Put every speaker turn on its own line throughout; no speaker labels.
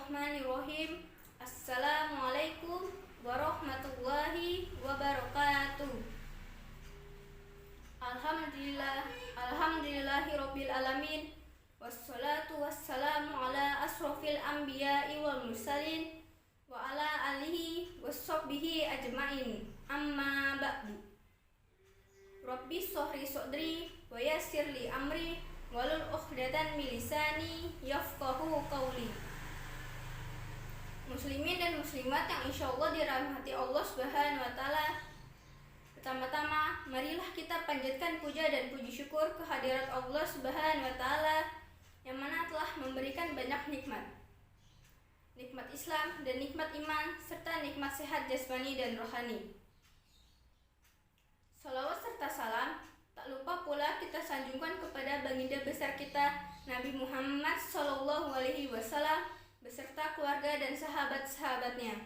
Bismillahirrahmanirrahim. Assalamualaikum warahmatullahi wabarakatuh. Alhamdulillahirabbil alamin. Wassalatu wassalamu ala asrofil anbiya'i wal mursalin wa ala alihi washabbihi ajmain. Amma ba'du. Rabbi shrah sadri wa yassir li amri wahlul 'uqdatam min lisani yafqahu qawli. Muslimin dan muslimat yang insyaallah dirahmati Allah Subhanahu wa taala. Pertama-tama, marilah kita panjatkan puja dan puji syukur kehadirat Allah Subhanahu wa taala yang mana telah memberikan banyak nikmat. Nikmat Islam dan nikmat iman serta nikmat sehat jasmani dan rohani. Salawat serta salam tak lupa pula kita sanjungkan kepada baginda besar kita Nabi Muhammad SAW beserta keluarga dan sahabat-sahabatnya,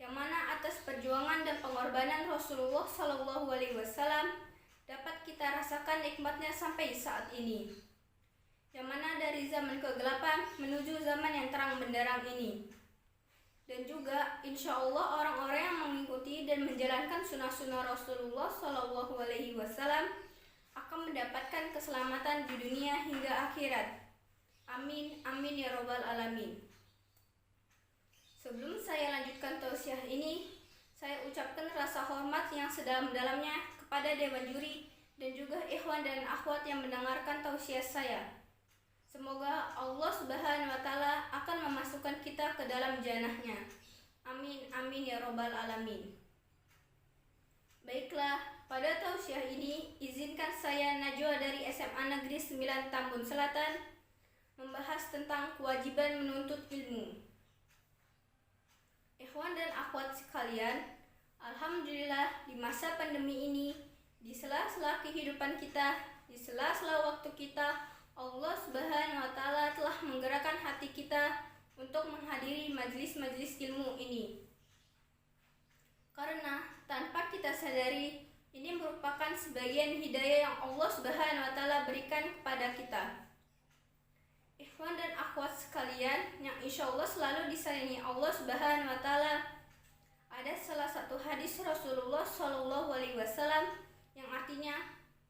yang mana atas perjuangan dan pengorbanan Rasulullah SAW dapat kita rasakan nikmatnya sampai saat ini, yang mana dari zaman kegelapan menuju zaman yang terang benderang ini. Dan juga insya Allah orang-orang yang mengikuti dan menjalankan sunnah-sunnah Rasulullah SAW akan mendapatkan keselamatan di dunia hingga akhirat. Amin, amin ya robbal alamin. Sebelum saya lanjutkan tausiah ini, saya ucapkan rasa hormat yang sedalam-dalamnya kepada Dewan Juri dan juga ikhwan dan akhwat yang mendengarkan tausiah saya. Semoga Allah Subhanahu wa taala akan memasukkan kita ke dalam jannahnya. Amin, amin ya robbal alamin. Baiklah, pada tausiah ini izinkan saya Najwa dari SMA Negeri 9 Tambun Selatan membahas tentang kewajiban menuntut ilmu. Ikhwan dan akhwat sekalian, alhamdulillah di masa pandemi ini, di sela-sela kehidupan kita, di sela-sela waktu kita, Allah Subhanahu wa taala telah menggerakkan hati kita untuk menghadiri majelis-majelis ilmu ini. Karena tanpa kita sadari, ini merupakan sebagian hidayah yang Allah Subhanahu wa taala berikan kepada kita. Ikhwan dan akhwat sekalian yang insya Allah selalu disayangi Allah Subhanahu wa taala, ada salah satu hadis Rasulullah SAW yang artinya,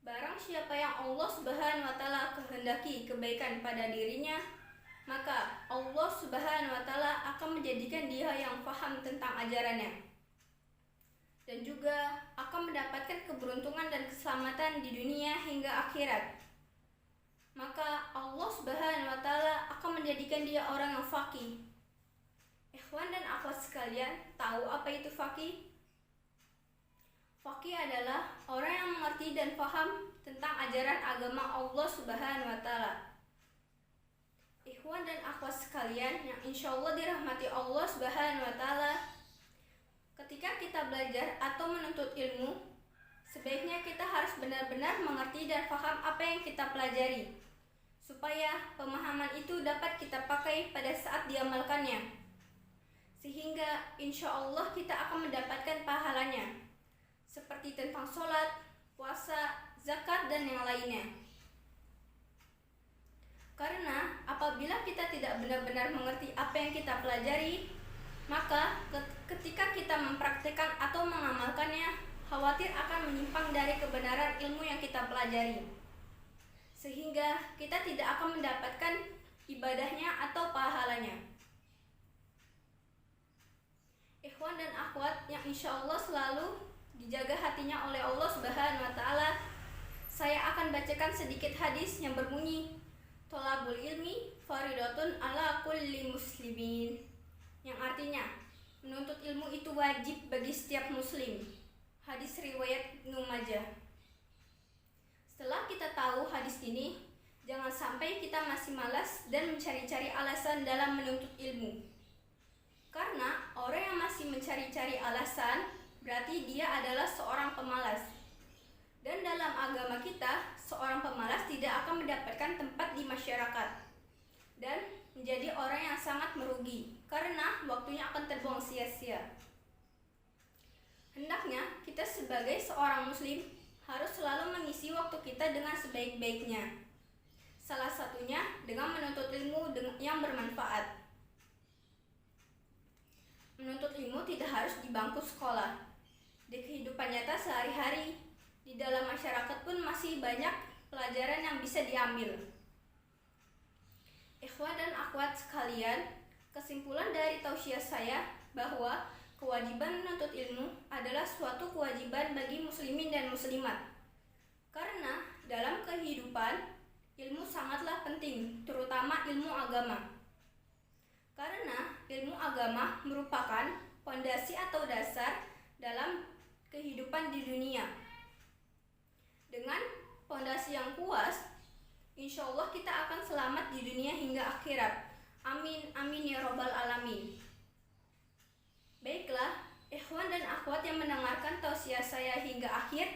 barang siapa yang Allah Subhanahu wa taala kehendaki kebaikan pada dirinya, maka Allah Subhanahu wa taala akan menjadikan dia yang paham tentang ajarannya, dan juga akan mendapatkan keberuntungan dan keselamatan di dunia hingga akhirat. Maka Allah Subhanahu wa taala akan menjadikan dia orang yang faqih. Ikhwan dan akhwat sekalian, tahu apa itu faqih? Faqih adalah orang yang mengerti dan paham tentang ajaran agama Allah Subhanahu wa taala. Ikhwan dan akhwat sekalian yang insyaallah dirahmati Allah Subhanahu wa taala, ketika kita belajar atau menuntut ilmu, sebaiknya kita harus benar-benar mengerti dan paham apa yang kita pelajari, supaya pemahaman itu dapat kita pakai pada saat diamalkannya, sehingga insya Allah kita akan mendapatkan pahalanya, seperti tentang sholat, puasa, zakat, dan yang lainnya. Karena apabila kita tidak benar-benar mengerti apa yang kita pelajari, maka ketika kita mempraktikkan atau mengamalkannya, khawatir akan menyimpang dari kebenaran ilmu yang kita pelajari, sehingga kita tidak akan mendapatkan ibadahnya atau pahalanya. Ikhwan dan akhwat yang insya Allah selalu dijaga hatinya oleh Allah Subhanahu wa taala, saya akan bacakan sedikit hadis yang berbunyi, thalabul ilmi faridatun ala kulli muslimin, yang artinya menuntut ilmu itu wajib bagi setiap muslim. Hadis riwayat Ibnu Majah. Setelah kita tahu hadis ini, jangan sampai kita masih malas dan mencari-cari alasan dalam menuntut ilmu. Karena orang yang masih mencari-cari alasan berarti dia adalah seorang pemalas. Dan dalam agama kita, seorang pemalas tidak akan mendapatkan tempat di masyarakat dan menjadi orang yang sangat merugi karena waktunya akan terbuang sia-sia. Hendaknya kita sebagai seorang muslim harus selalu mengisi waktu kita dengan sebaik-baiknya. Salah satunya dengan menuntut ilmu yang bermanfaat. Menuntut ilmu tidak harus di bangku sekolah. Di kehidupan nyata sehari-hari, di dalam masyarakat pun masih banyak pelajaran yang bisa diambil. Ikhwan dan akhwat sekalian, kesimpulan dari tausiah saya bahwa kewajiban menuntut ilmu adalah suatu kewajiban bagi muslimin dan muslimat. Karena dalam kehidupan, ilmu sangatlah penting, terutama ilmu agama. Karena ilmu agama merupakan fondasi atau dasar dalam kehidupan di dunia. Dengan fondasi yang kuat, insya Allah kita akan selamat di dunia hingga akhirat. Amin, amin ya robbal alamin. Baiklah, ikhwan dan akhwat yang mendengarkan tausiah saya hingga akhir.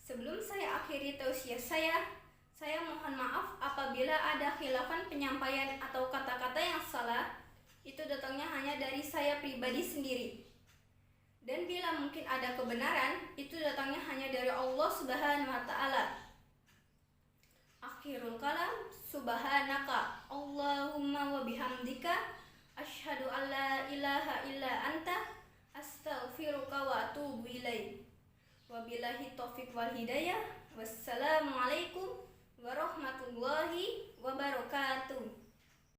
Sebelum saya akhiri tausiah saya mohon maaf apabila ada khilafan penyampaian atau kata-kata yang salah. Itu datangnya hanya dari saya pribadi sendiri. Dan bila mungkin ada kebenaran, itu datangnya hanya dari Allah Subhanahu wa taala. Akhirul kalam, subhanaka Allahumma wa bihamdika asyhadu an la ilaha illa anta astaghfiruka wa atubu ilaik. Wabillahi taufiq wal hidayah. Wassalamualaikum warahmatullahi wabarakatuh.